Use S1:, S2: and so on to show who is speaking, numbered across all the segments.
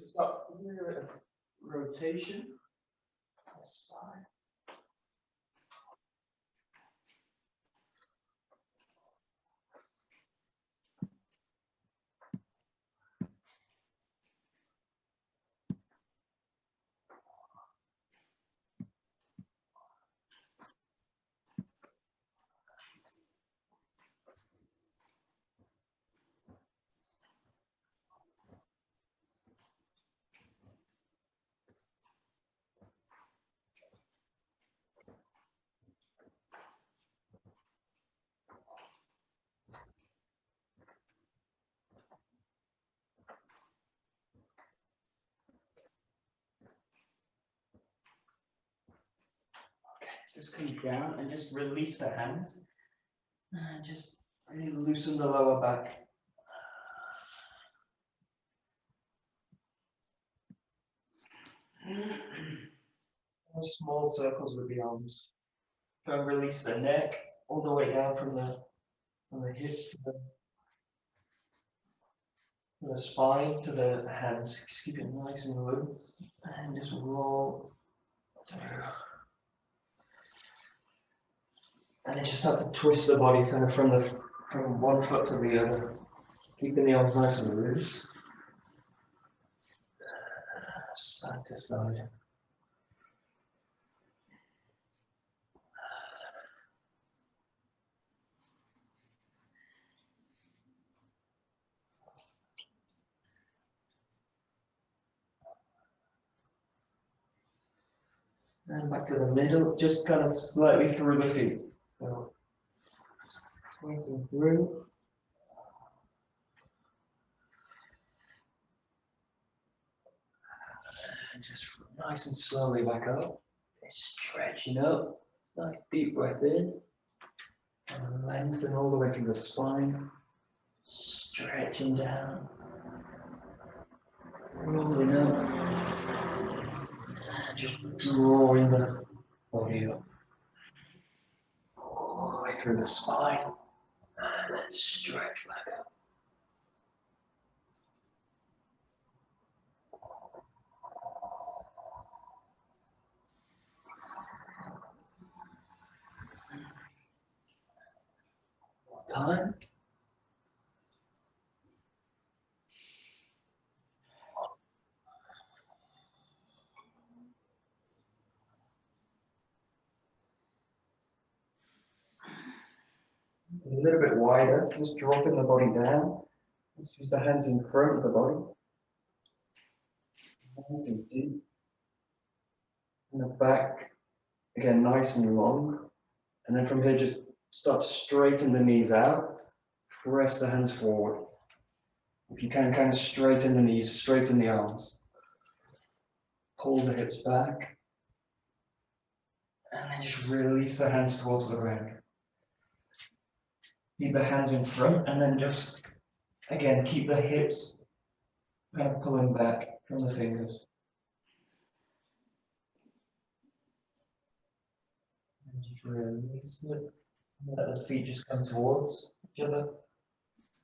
S1: Start a little bit of rotation. This side. Just come down and just release the hands and just really loosen the lower back. Small circles with the arms. Try and release the neck all the way down from the hip to the spine to the hands. Just keep it nice and loose and just roll through. And then just start to twist the body kind of from one foot to the other, keeping the arms nice and loose. Side to side. And back to the middle, just kind of slightly through the feet. So, pointing through. And just nice and slowly back up. Stretching up. Nice deep breath in. And lengthen all the way through the spine. Stretching down. Rolling up. And just drawing the body up. All the way through the spine. And then stretch back up. More time. A little bit wider, just dropping the body down. Just use the hands in front of the body. Hands in deep. And the back, again, nice and long. And then from here, just start to straighten the knees out. Press the hands forward. If you can, kind of straighten the knees, straighten the arms. Pull the hips back. And then just release the hands towards the ground. Keep the hands in front and then just, again, keep the hips kind of pulling back from the fingers. And just release it. Let the feet just come towards each other.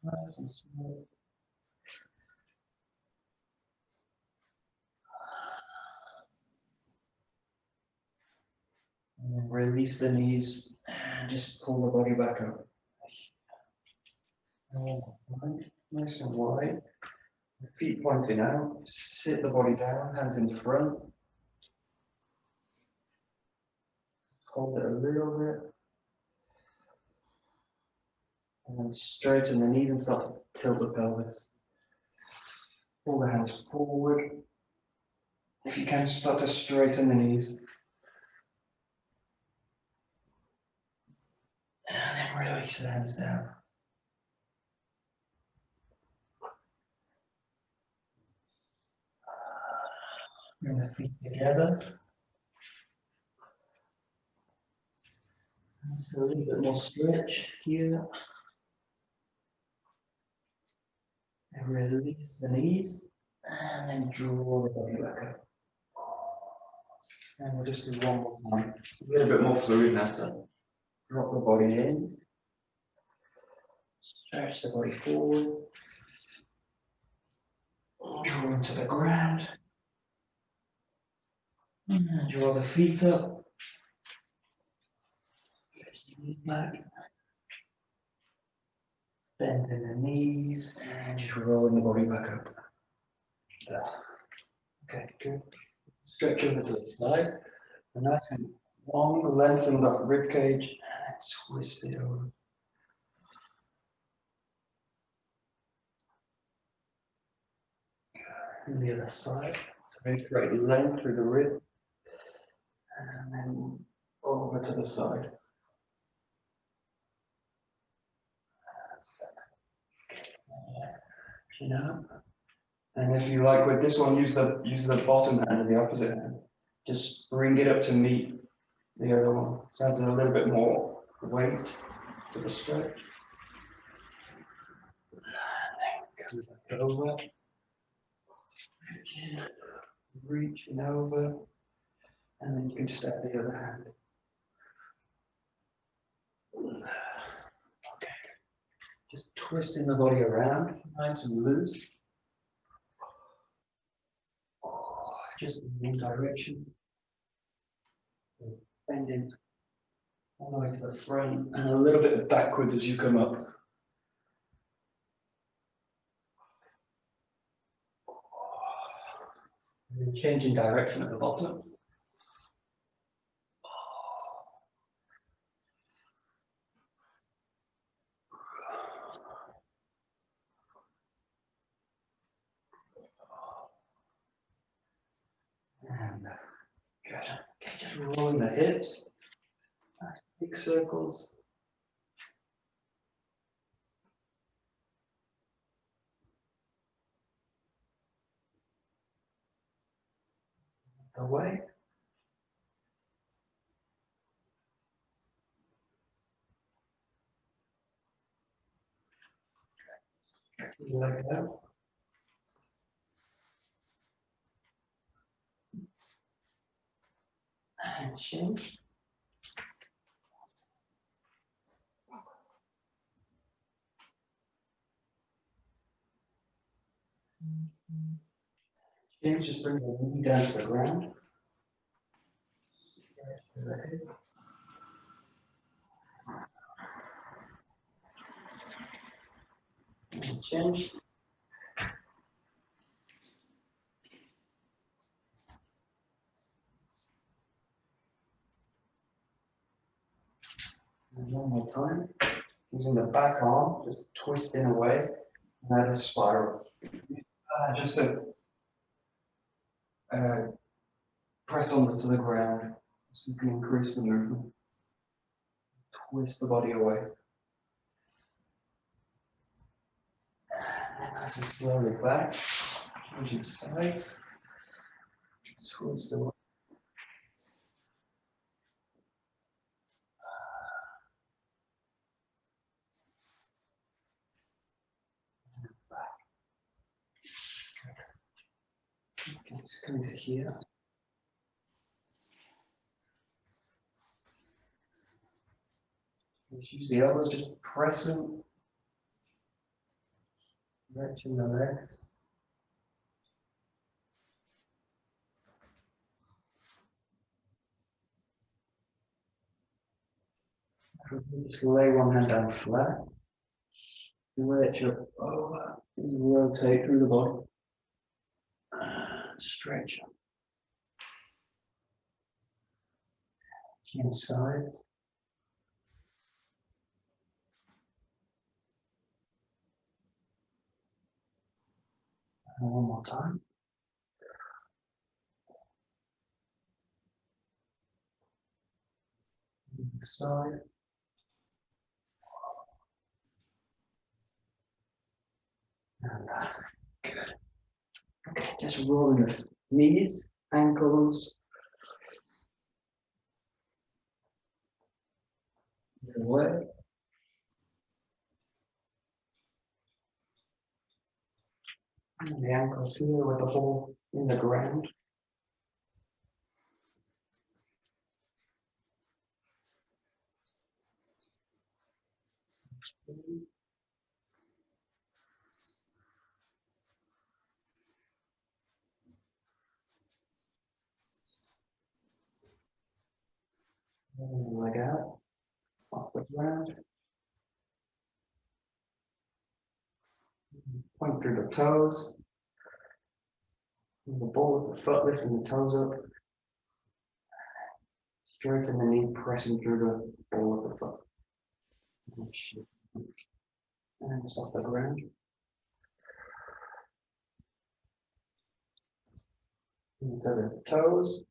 S1: Nice and smooth. And then release the knees and just pull the body back up. Nice and wide. The feet pointing out. Sit the body down, hands in front. Hold it a little bit. And then straighten the knees and start to tilt the pelvis. Pull the hands forward. If you can, start to straighten the knees. And then release the hands down. Bring the feet together. Just a little bit more stretch here. And release the knees. And then draw the body back up. And we'll just do one more time. A little bit more fluid now, so drop the body in. Stretch the body forward. draw into the ground. And draw the feet up. Back. Bend in the knees and just rolling the body back up. Okay, good. Stretch over to the side. And nice and long, lengthen that rib cage and twist it over. And the other side. So make great length through the rib. And then over to the side. That's it. Chin up. And if you like with this one, use the bottom hand and the opposite hand. Just bring it up to meet the other one. So adds a little bit more weight to the stretch. And then come back over. Reaching over. And then you can just add the other hand. Okay. Just twisting the body around, nice and loose. Just in one direction. Bending all the way to the front and a little bit backwards as you come up. And then changing direction at the bottom. And good. Okay, just rolling the hips. Big circles. Away. Legs out. And change. Change, just bring the knee down to the ground. And change. And one more time. Using the back arm, just twisting away, and add a spiral. Just to press onto the ground so you can increase the movement. Twist the body away. And nice and slowly back, changing sides. Twist away. Okay, just coming to here. Just use the elbows, just pressing, stretching the legs. Just lay one hand down flat, stretch up over, and rotate through the body. Stretch up. Chin sides. And one more time. Side. And good. Okay, just rolling the knees, ankles. Away. And the ankles here with the ball in the ground. Leg out, off the ground. Point through the toes. And the ball of the foot, lifting the toes up. Straighten the knee, pressing through the ball of the foot. And just off the ground. Into the toes.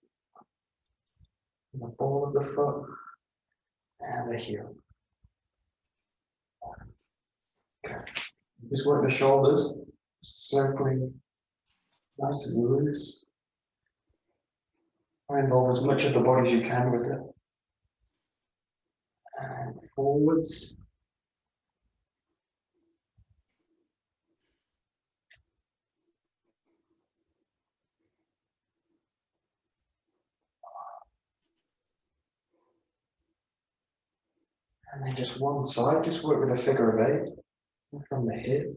S1: And the ball of the foot. And the heel. Okay. Just work the shoulders, circling nice and loose. Try and involve as much of the body as you can with it. And forwards. And then just one side, just work with a figure of 8 from the hip.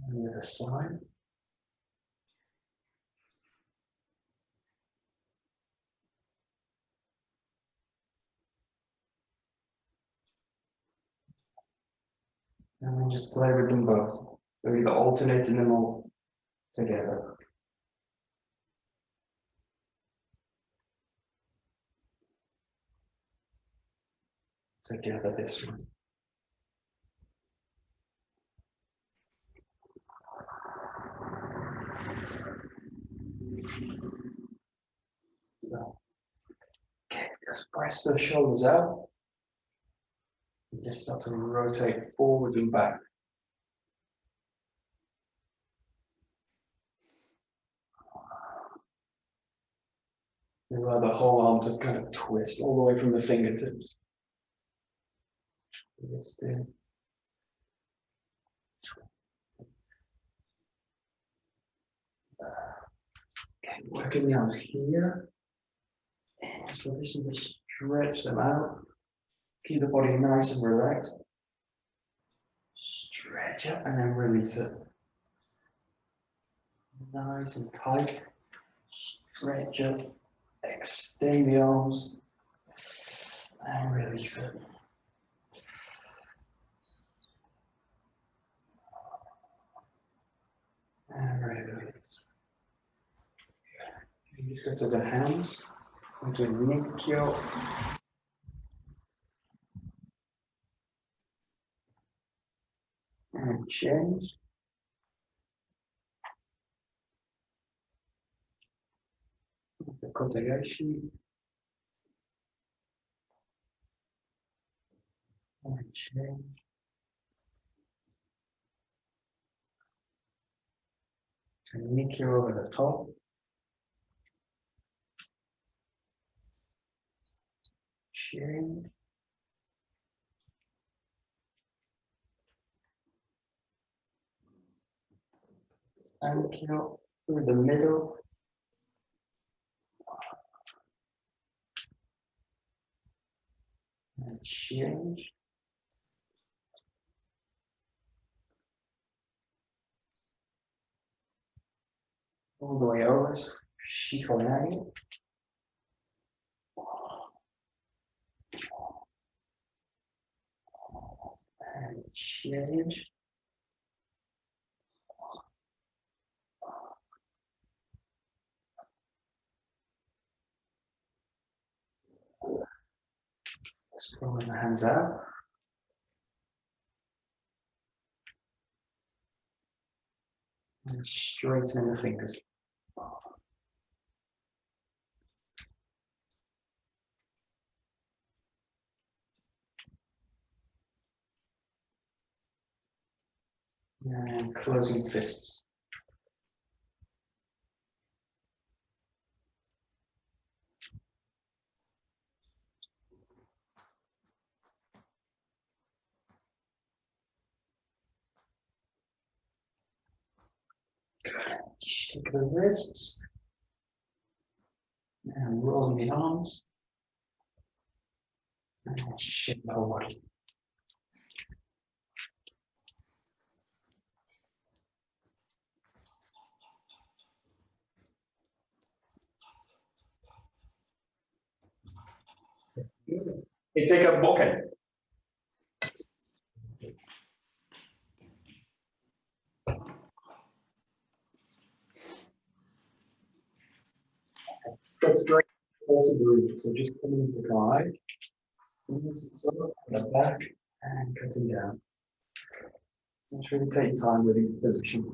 S1: And the other side. And then just play with them both. So either alternating them all together. Together this one. So, okay, just press the shoulders out. And just start to rotate forwards and back. You allow the whole arm to kind of twist all the way from the fingertips. Twist in. Okay, working the arms here. And just position to stretch them out. Keep the body nice and relaxed. Stretch it and then release it. Nice and tight. Stretch it. Extend the arms. And release it. And release. You just go to the hands. Into a Nikyo. And change. The combination. And change. And Nikyo over the top. Change. And Nikyo through the middle. And change. All the way over. Shikonai. And change. Just pulling the hands out. And straightening the fingers. And closing fists. Shake the wrists. And rolling the arms. And shift the whole body. It's like a Bokken. That's great. Also breathe. So just coming into glide. The back and cutting down. Just really take time with each position.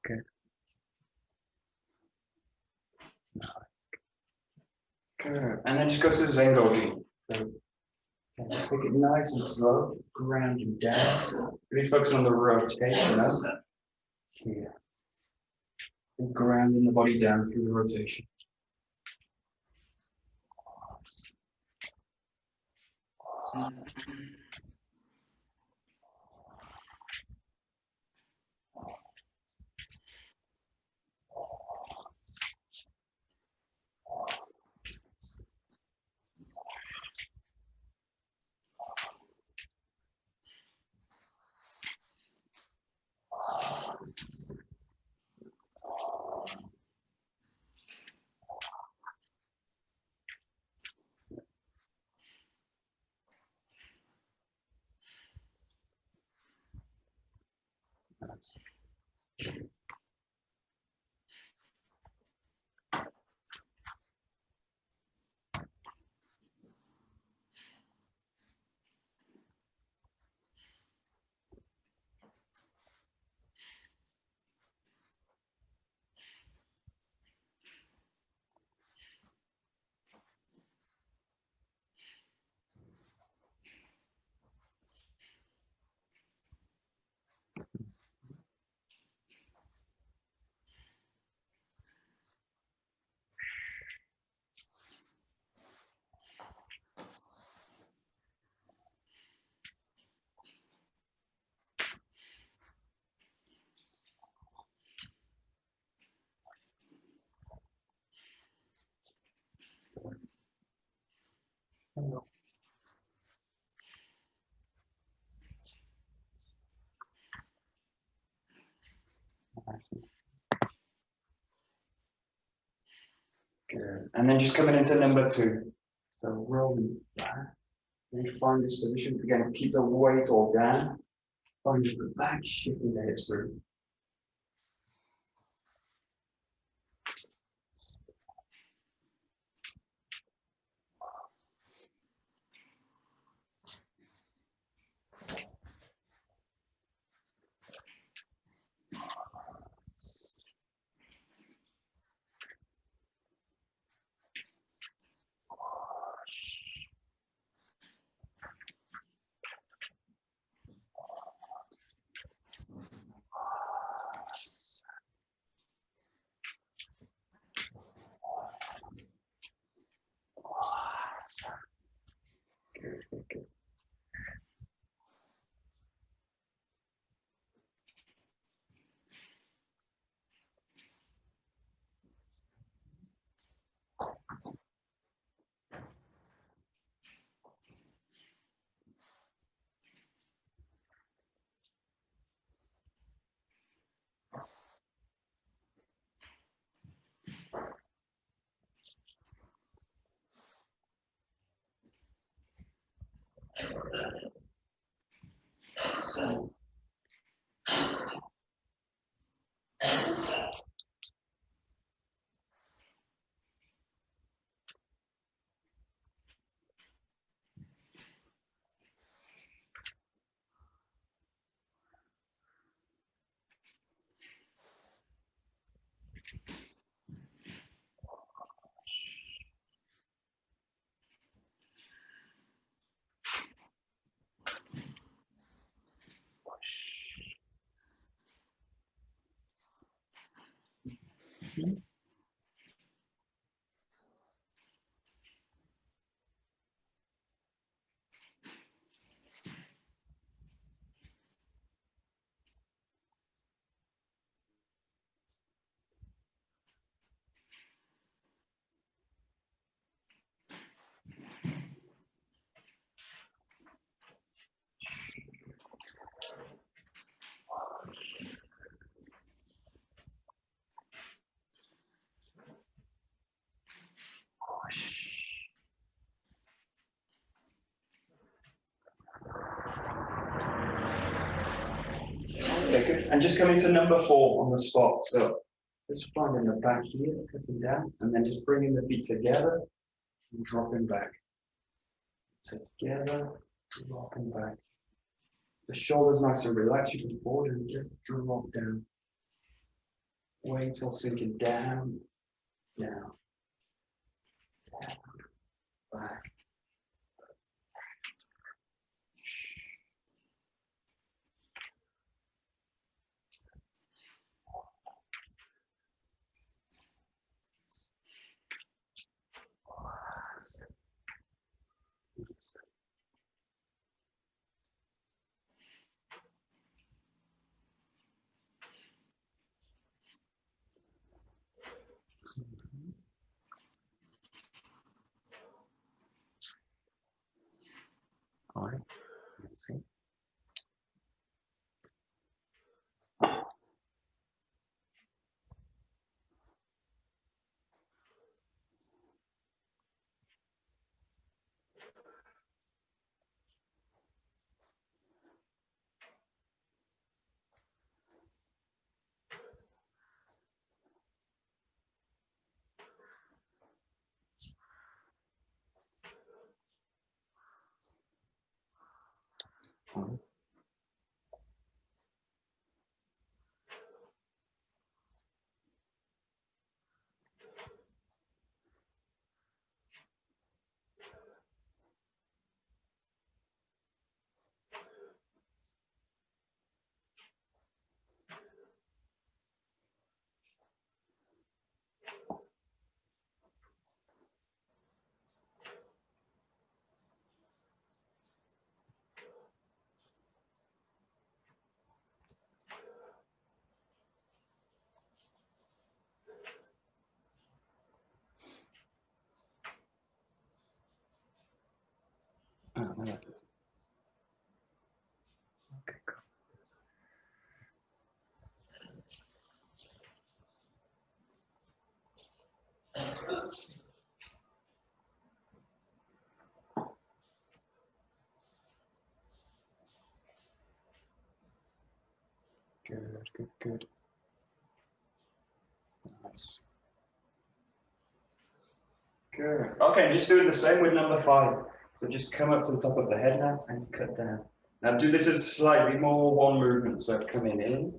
S1: Good. Good. And then just go to the Zen Doji. So, take it nice and slow, ground you down. Really focus on the rotation of that. Here. Grounding the body down through the rotation. Nice. Good. And then just coming into number 2. So rolling back. And you find this position. Again, keep the weight all down. Find the back, shifting the hips through. Good, good, good. Okay, good. And just coming to number 4 on the spot. So just finding the back here, cutting down, and then just bringing the feet together and dropping back. Together, dropping back. The shoulders nice and relaxed. You can forward and just drop down. Wait till sinking down, down, down, back. All right, let's see. All right. Oh, I like it. Okay, cool. Good, good, good. Nice. Good. Okay, just doing the same with number 5. So just come up to the top of the head now and cut down. Now do this as slightly more one movement. So coming in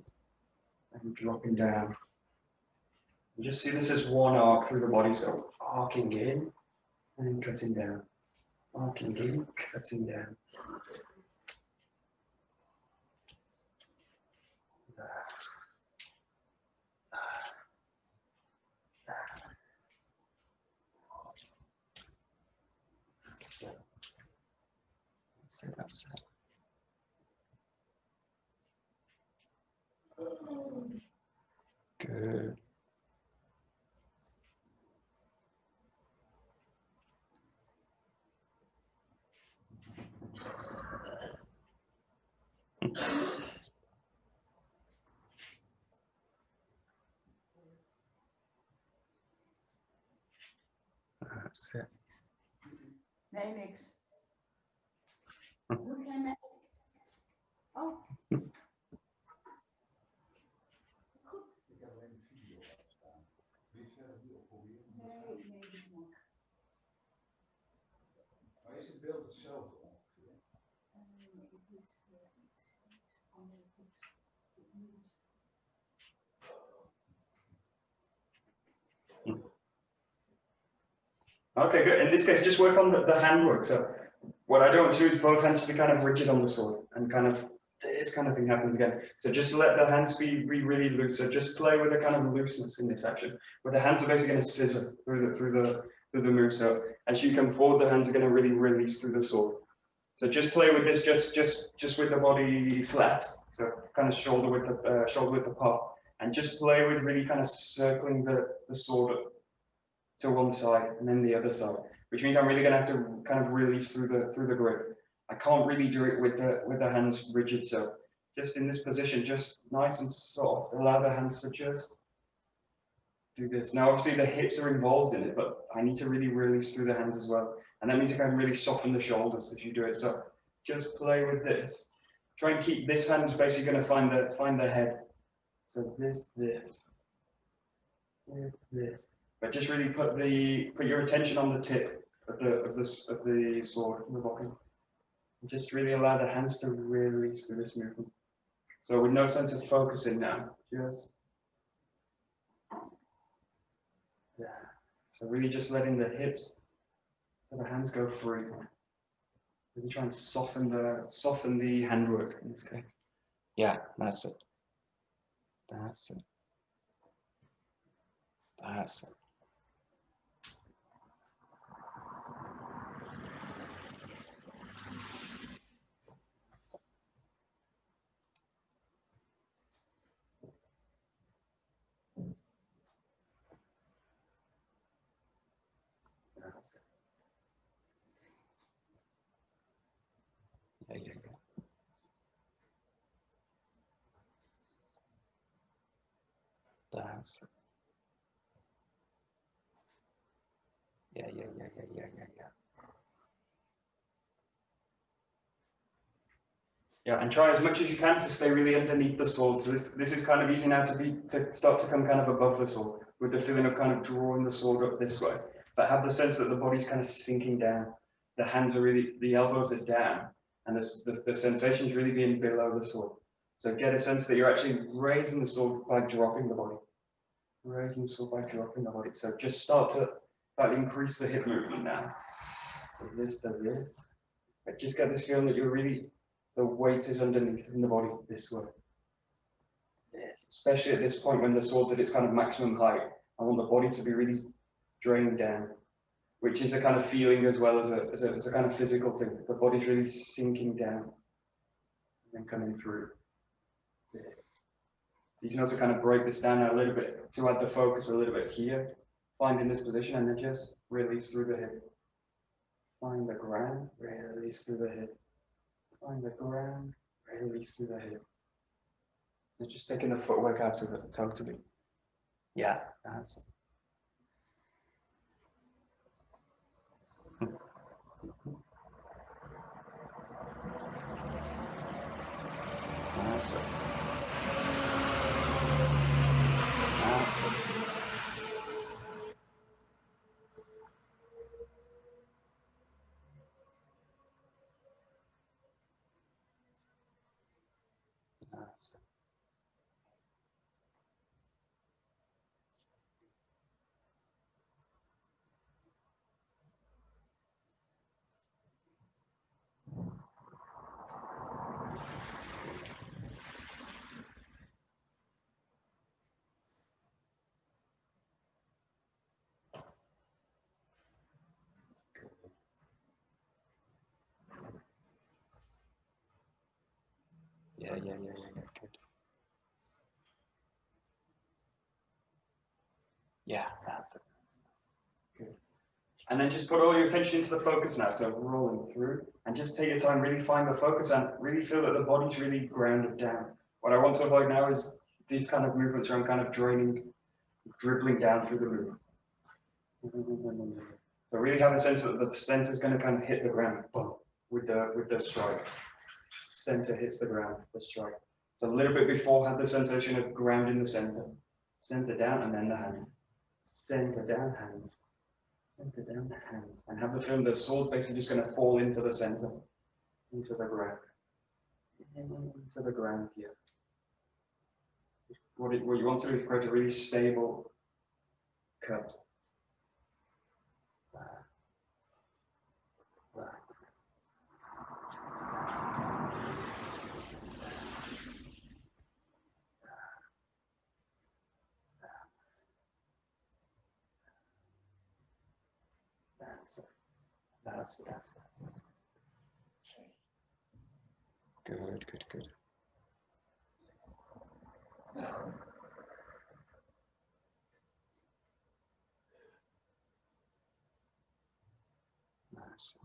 S1: and dropping down. You just see this as one arc through the body. So arcing in and then cutting down. Arcing in, cutting down. That's it. That's it. That's it. Good. That's it.
S2: Nee, niks. Doe jij mee? Oh. Goed. Ik heb alleen een video staan. Wil je zelf die opproberen? Nee, niet meer. Maar is het beeld hetzelfde ongeveer? Nee, het is iets anders.
S1: Okay, good. In this case, just work on the handwork. So what I don't want to do is both hands to be kind of rigid on the sword and kind of this kind of thing happens again. So just let the hands be really loose. So just play with a kind of looseness in this action, where the hands are basically going to scissor through the move. So as you come forward, the hands are going to really release through the sword. So just play with this, just with the body flat, so kind of shoulder width apart, and just play with really kind of circling the sword to one side and then the other side, which means I'm really going to have to kind of release through the grip. I can't really do it with the hands rigid, so just in this position, just nice and soft, allow the hands to just do this. Now obviously the hips are involved in it, but I need to really release through the hands as well, and that means I can really soften the shoulders as you do it. So just play with this. Try and keep this hand basically going to find the head. So this, but just really put your attention on the tip of the sword, the Bokken. And just really allow the hands to release through this movement. So with no sense of focusing now, just so really just letting the hips, so the hands go free. Really try and soften the handwork in this case. Yeah, that's it. That's it. That's it. That's it. Yeah. That's it. Yeah. Yeah, and try as much as you can to stay really underneath the sword. So this is kind of easy now to start to come kind of above the sword, with the feeling of kind of drawing the sword up this way. But have the sense that the body's kind of sinking down. The hands are really, the elbows are down, and the sensation is really being below the sword. So get a sense that you're actually raising the sword by dropping the body. Raising the sword by dropping the body. So just start to increase the hip movement now. So this to this. But just get this feeling that you're really, the weight is underneath in the body this way. Yes. Especially at this point when the sword's at its kind of maximum height, I want the body to be really drained down, which is a kind of feeling as well as a kind of physical thing. The body's really sinking down and then coming through. Yes. So you can also kind of break this down a little bit to add the focus a little bit here. Find in this position and then just release through the hip. Find the ground, release through the hip. Find the ground, release through the hip. So just taking the footwork out of it totally. Yeah, that's it. That's it. That's it. Yeah, good. Yeah, that's it. Good. And then just put all your attention into the focus now. So rolling through and just take your time, really find the focus and really feel that the body's really grounded down. What I want to avoid now is these kind of movements where I'm kind of dribbling down through the roof. So really have a sense that the center is going to kind of hit the ground with the strike. Center hits the ground, the strike. So a little bit before, have the sensation of ground in the center. Center down and then the hand. Center down, hands. Center down, hands. And have the feeling the sword basically just going to fall into the center, into the ground. Into the ground here. What you want to do is create a really stable cut. That's it. Good. Nice.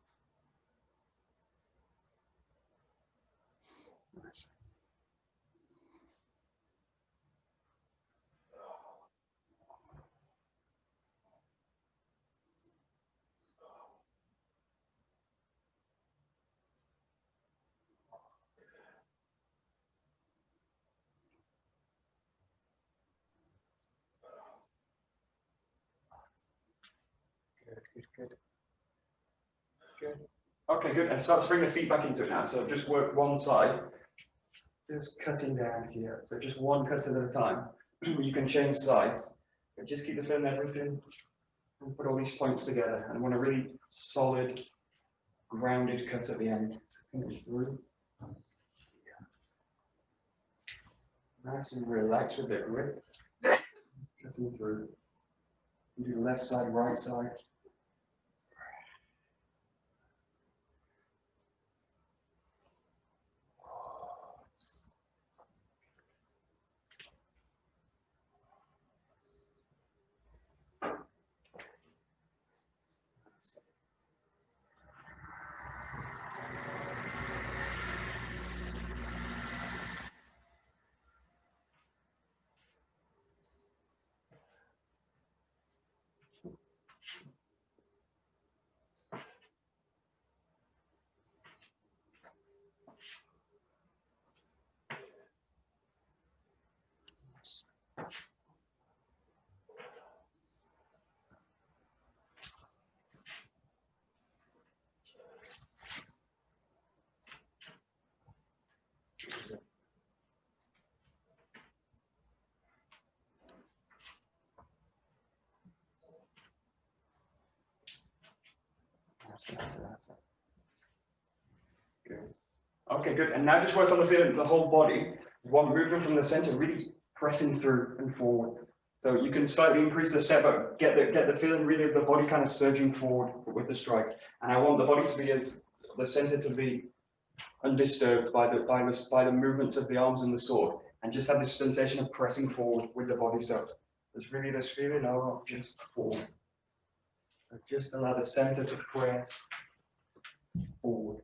S1: Good. Okay, good. And start to bring the feet back into it now. So just work one side, just cutting down here. So just one cut at a time. You can change sides, but just keep the feeling everything and put all these points together. And I want a really solid, grounded cut at the end. So finish through. Nice and relaxed with the grip. Cutting through. You do the left side, right side. That's it. Good. Okay, good. And now just work on the feeling, the whole body. One movement from the center, really pressing through and forward. So you can slightly increase the step, but get the feeling really of the body kind of surging forward with the strike. And I want the body to be the center to be undisturbed by the movements of the arms and the sword, and just have this sensation of pressing forward with the body. So there's really this feeling of just forward. Just allow the center to press forward.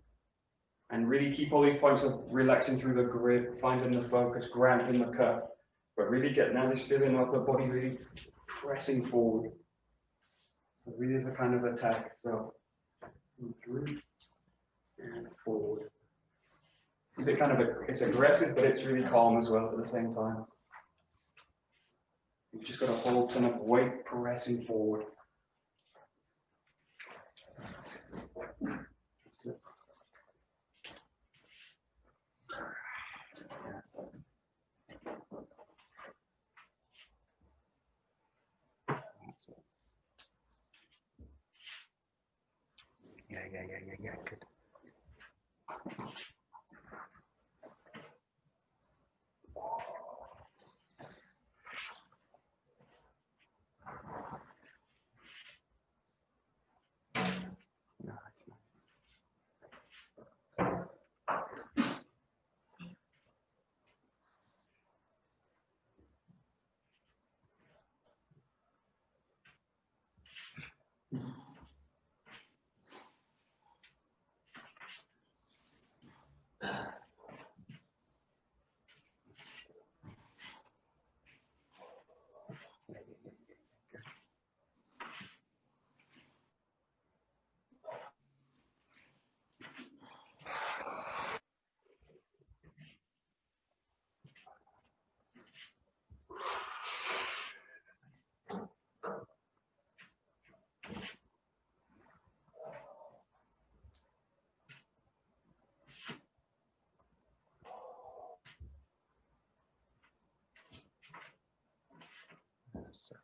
S1: And really keep all these points of relaxing through the grip, finding the focus, grounding the cut. But really get now this feeling of the body really pressing forward. So really is a kind of attack. So through and forward. It's aggressive, but it's really calm as well at the same time. You've just got a whole ton of weight pressing forward. That's it. That's it. yeah, good. Nice, nice. So.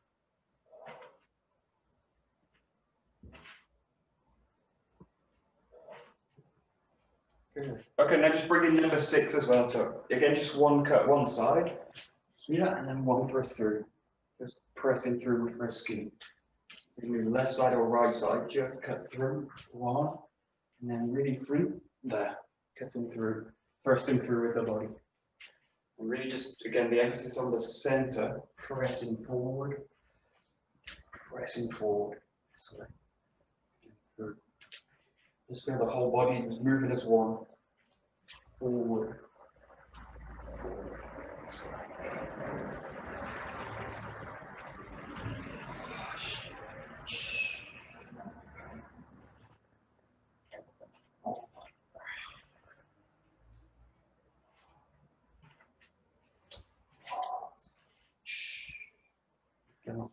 S1: Good. Okay, now just bring in number 6 as well. So again, just one cut one side here, and then one thrust through. Just pressing through with first skin. So you move left side or right side, just cut through one, and then really through there, cutting through, thrusting through with the body. And really just, again, the emphasis on the center, pressing forward, this way, through. Just feel the whole body is moving as one, forward, this way. Go.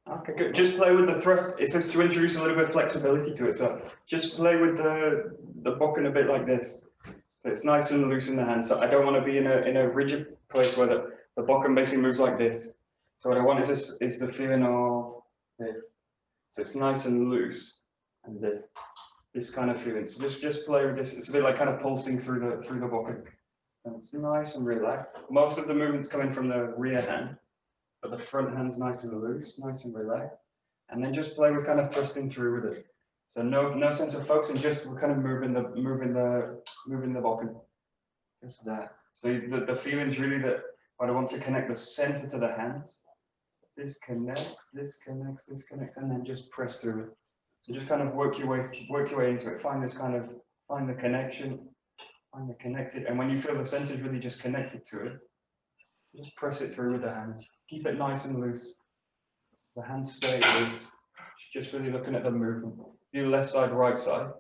S1: Okay, good. Just play with the thrust. It says to introduce a little bit of flexibility to it. So just play with the bokken a bit like this. So it's nice and loose in the hand. So I don't want to be in a rigid place where the bokken basically moves like this. So what I want is the feeling of this. So it's nice and loose, and this kind of feeling. So just play with this. It's a bit like kind of pulsing through the bokken. And it's nice and relaxed. Most of the movement's coming from the rear hand, but the front hand's nice and loose, nice and relaxed. And then just play with kind of thrusting through with it. So no sense of focusing, just kind of moving the bokken. Just that. So the feeling's really that I want to connect the center to the hands. This connects, and then just press through it. So just kind of work your way into it. Find the connection, find the connected. And when you feel the center's really just connected to it, just press it through with the hands. Keep it nice and loose. The hands stay loose. Just really looking at the movement. View left side, right side.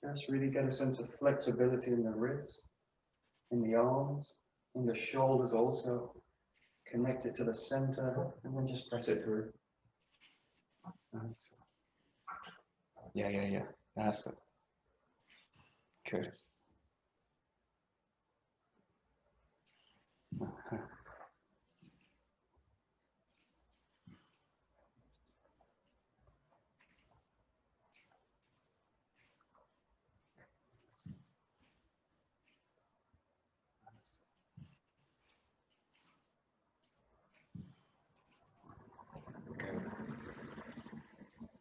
S1: Just really get a sense of flexibility in the wrist, in the arms, in the shoulders also. Connect it to the center, and then just press it through. That's, yeah. That's it. Good.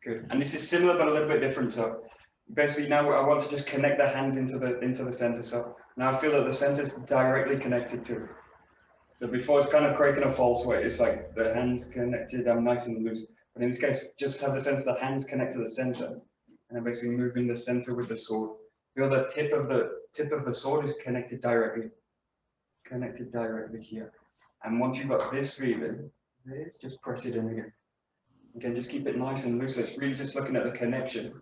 S1: Good. And this is similar but a little bit different. So basically now I want to just connect the hands into the center. So now I feel that the center is directly connected to it. So before it's kind of creating a false way. It's like the hands connected, I'm nice and loose. But in this case, just have the sense the hands connect to the center. And I'm basically moving the center with the sword. Feel the tip of the sword is connected directly here. And once you've got this feeling, just press it in again. Again, just keep it nice and loose. It's really just looking at the connection,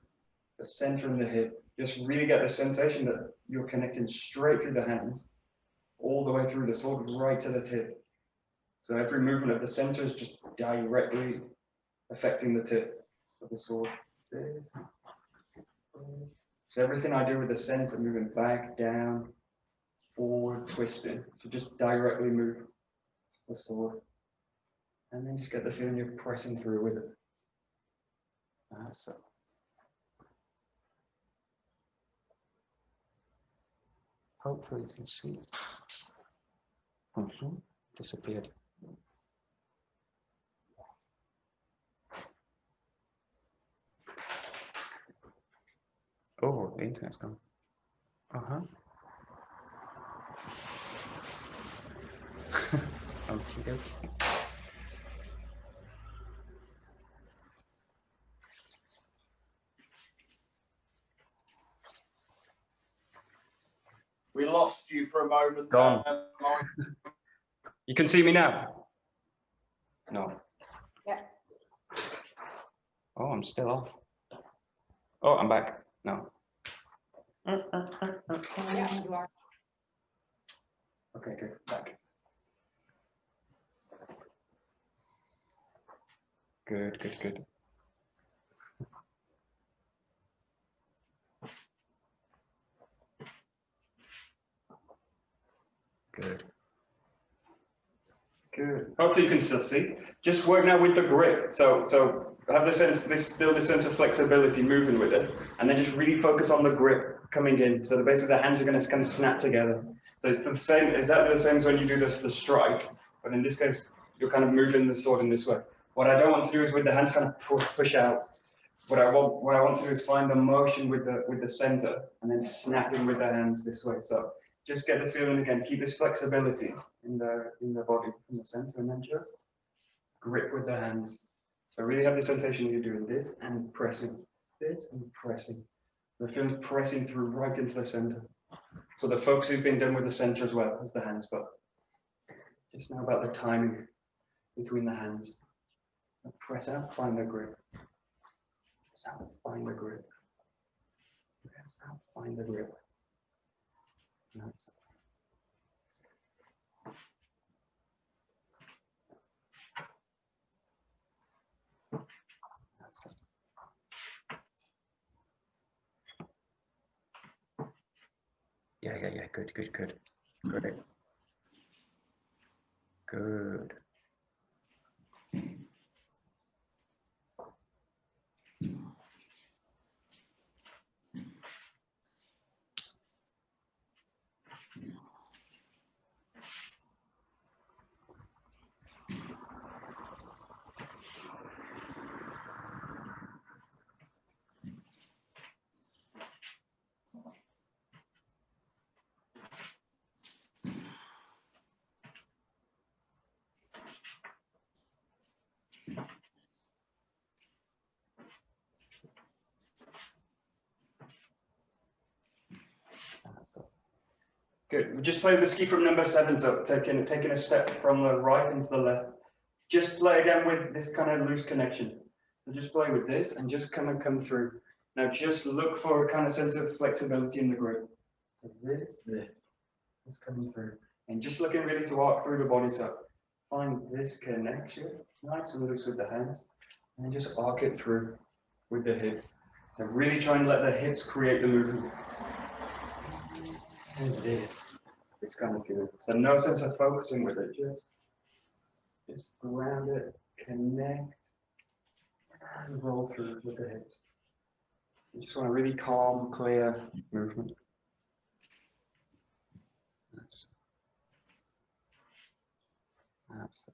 S1: the center and the hip. Just really get the sensation that you're connecting straight through the hands, all the way through the sword, right to the tip. So every movement of the center is just directly affecting the tip of the sword. This. So everything I do with the center, moving back, down, forward, twisting. So just directly move the sword. And then just get the feeling you're pressing through with it. That's it. Hopefully you can see it. Disappeared. Oh, the internet's gone. Uh-huh. Okie dokie.
S3: We lost you for a moment.
S1: Gone. You can see me now? No.
S4: Yeah.
S1: Oh, I'm still off. Oh, I'm back. No.
S4: Yeah, you are.
S1: Okay, good. Back. Good, good, good. Good. Good. Hopefully you can still see. Just work now with the grip. So have the sense, build a sense of flexibility moving with it, and then just really focus on the grip coming in. So basically the hands are going to kind of snap together. So it's the same, exactly the same as when you do the strike, but in this case, you're kind of moving the sword in this way. What I don't want to do is with the hands kind of push out. What I want to do is find the motion with the center, and then snapping with the hands this way. So just get the feeling again, keep this flexibility in the body from the center, and then just grip with the hands. So really have the sensation you're doing this and pressing, this and pressing. The feeling pressing through right into the center. So the focus has been done with the center as well as the hands, but just now about the timing between the hands. Press out, find the grip. Press out, find the grip. Press out, find the grip. That's it. Yeah, good. Good. Good. Good. We just played the ski from number 7, so taking a step from the right into the left. Just play again with this kind of loose connection. So just play with this and just kind of come through. Now just look for a kind of sense of flexibility in the grip. So this coming through. And just looking really to arc through the body. So find this connection, nice and loose with the hands. And then just arc it through with the hips. So really try and let the hips create the movement. And it's kind of feeling. So no sense of focusing with it, just ground it, connect, and roll through with the hips. You just want a really calm, clear movement. That's it.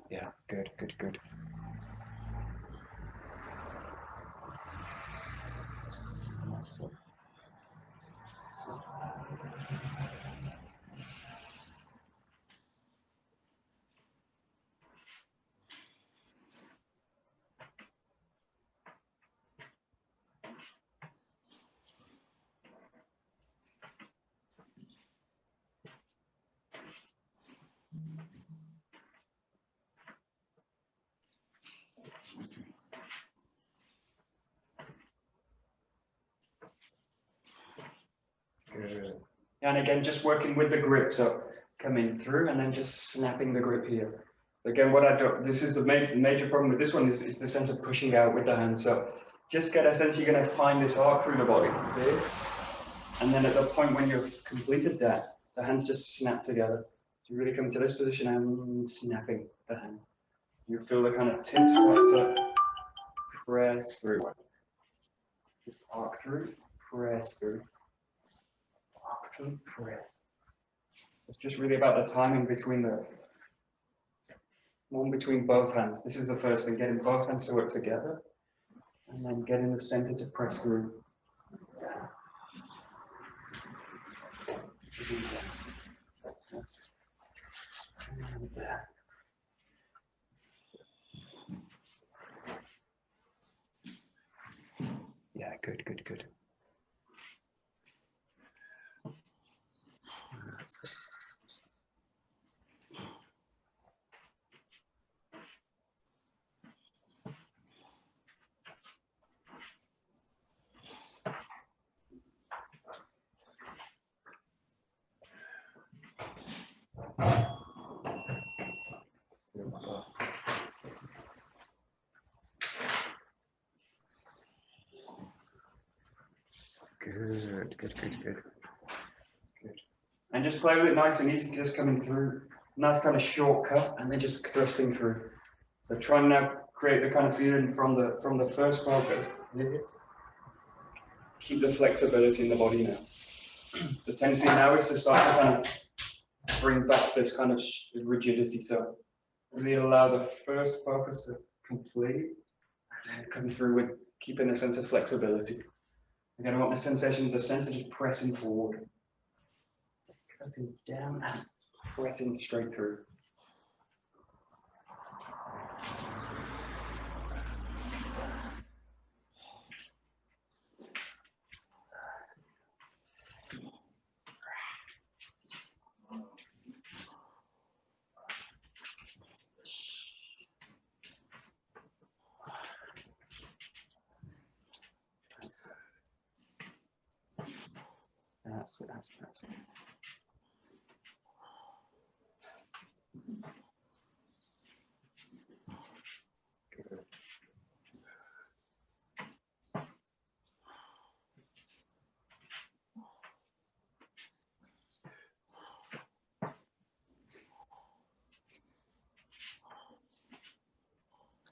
S1: Yeah, good. That's it. And again, just working with the grip. So coming through and then just snapping the grip here. So again, what I do, this is the major problem with this one is the sense of pushing out with the hand. So just get a sense you're going to find this arc through the body. This. And then at the point when you've completed that, the hands just snap together. So you really come to this position and snapping the hand. You feel the kind of tip starts to press through. Just arc through, press through. Arc through, press. It's just really about the timing between between both hands. This is the first thing, getting both hands to work together. And then getting the center to press through. That's it. And there. Yeah, good, good, good. That's it. Super. Good, good, good, good. Good. And just play with it nice and easy, just coming through. Nice kind of shortcut and then just thrusting through. So try and now create the kind of feeling from the first focus. Keep the flexibility in the body now. The tendency now is to start to kind of bring back this kind of rigidity. So really allow the first focus to complete and come through with keeping a sense of flexibility. Again, I want the sensation of the center just pressing forward, cutting down and pressing straight through. That's it, that's it, that's it. Good.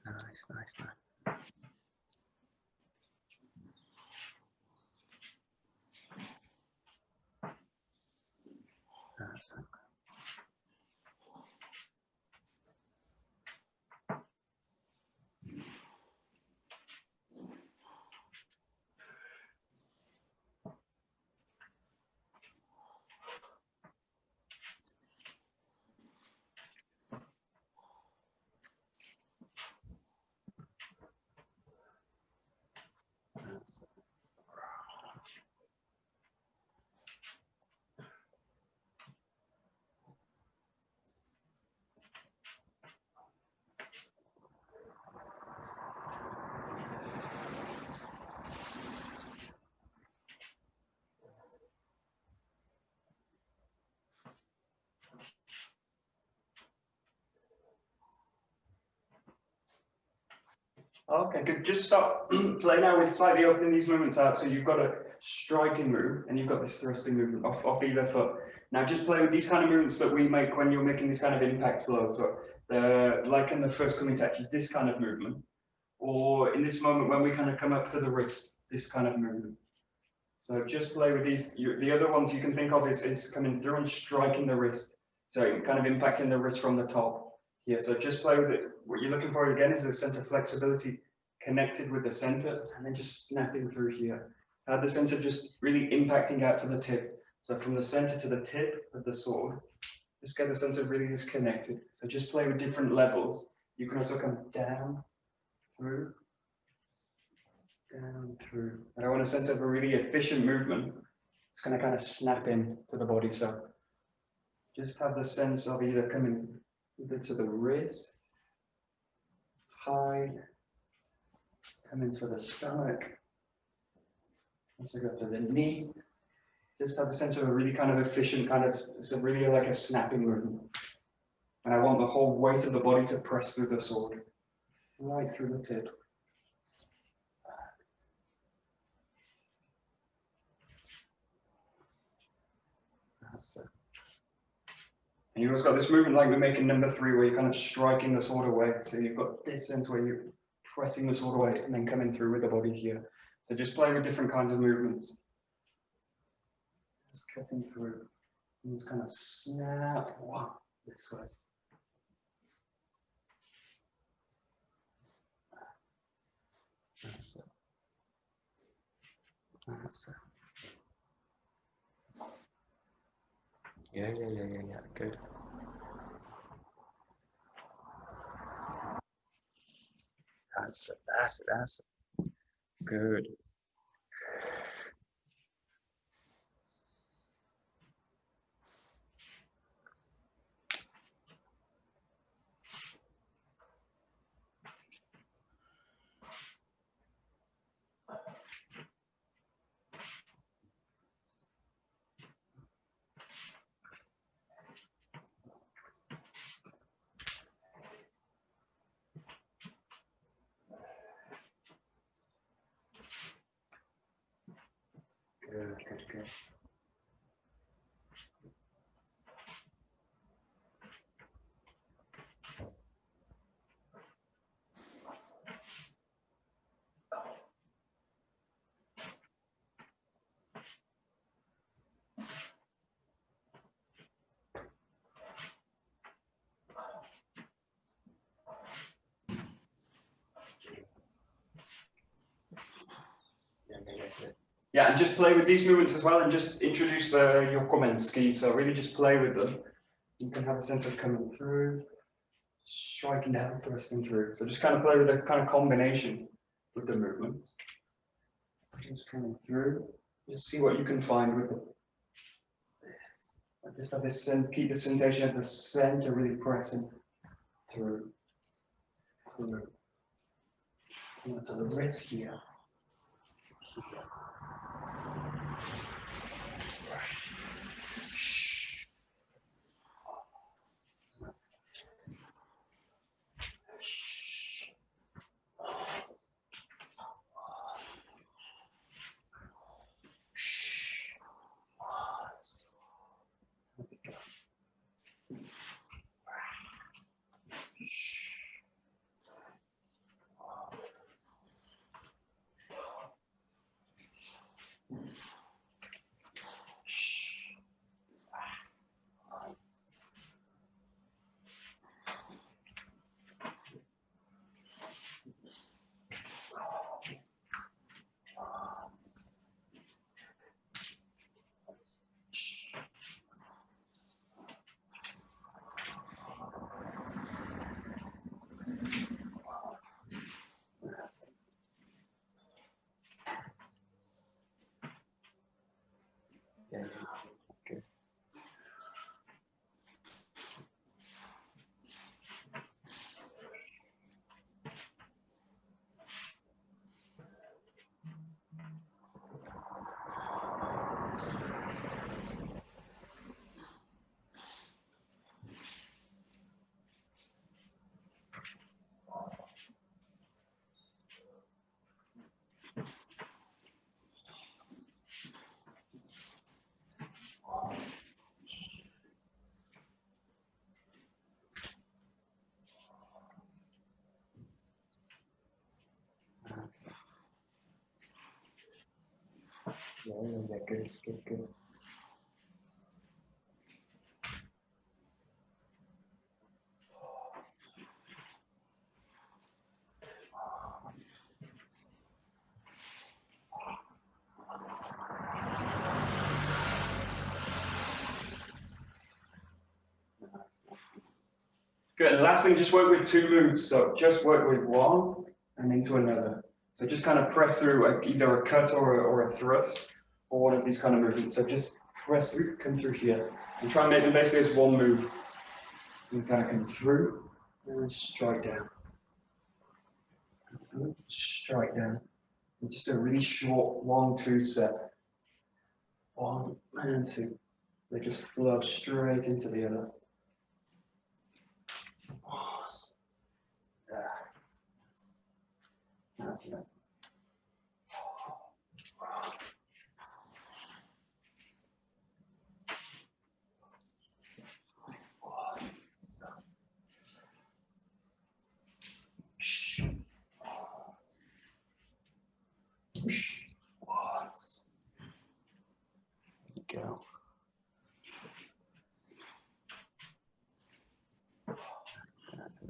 S1: Nice, nice, nice. That's it. That's it. Okay, good. Just stop. Play now with slightly opening these movements out. So you've got a striking move and you've got this thrusting movement off either foot. Now just play with these kind of movements that we make when you're making these kind of impact blows. So like in the first coming to actually this kind of movement, or in this moment when we kind of come up to the wrist, this kind of movement. So just play with these. The other ones you can think of is coming through and striking the wrist. So kind of impacting the wrist from the top. Yeah, so just play with it. What you're looking for again is a sense of flexibility connected with the center and then just snapping through here. Have the center just really impacting out to the tip. So from the center to the tip of the sword, just get a sense of really disconnected. So just play with different levels. You can also come down, through, down, through. And I want a sense of a really efficient movement. It's going to kind of snap in to the body. So just have the sense of either coming either to the wrist, high, come into the stomach, also go to the knee, Just have the sense of a really kind of efficient kind of, it's a really like a snapping movement. And I want the whole weight of the body to press through the sword, right through the tip. That's it. And you've also got this movement like we're making number 3, where you're kind of striking the sword away. So you've got this sense where you're pressing the sword away and then coming through with the body here. So just play with different kinds of movements. Just cutting through. And just kind of snap this way. That's it. That's it. Yeah, good. That's it. Good. Good. Yeah, and just play with these movements as well, and just introduce the Yokomen skis. So really just play with them. You can have a sense of coming through, striking down, thrusting through. So just kind of play with a kind of combination with the movements. Just coming through. Just see what you can find with it. Just have this, keep the sensation at the center, really pressing through. To the wrist here. Yeah, good. Yeah, good. Good, and last thing, just work with 2 moves. So just work with one and into another. So just kind of press through either a cut or a thrust or one of these kind of movements. So just press through, come through here, and try and make them basically as one move. You kind of come through and strike down. Strike down. And just a really short 1-2 set. 1 and 2. They just flow straight into the other. Nice. Go. That's it.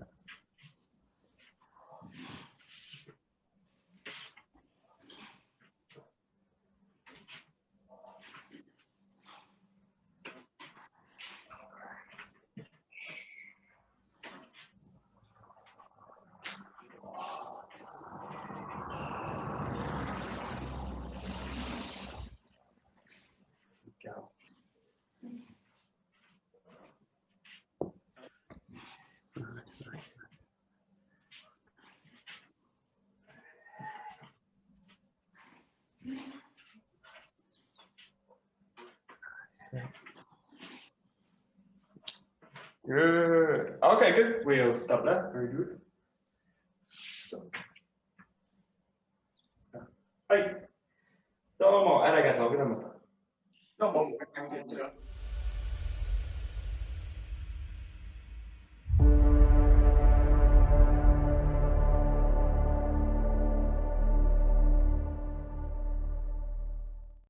S1: Go. Nice. Good. Okay, good. We'll stop there. Very good. So. はい。どうもありがとうございました。
S3: どうも、ありがとうございました。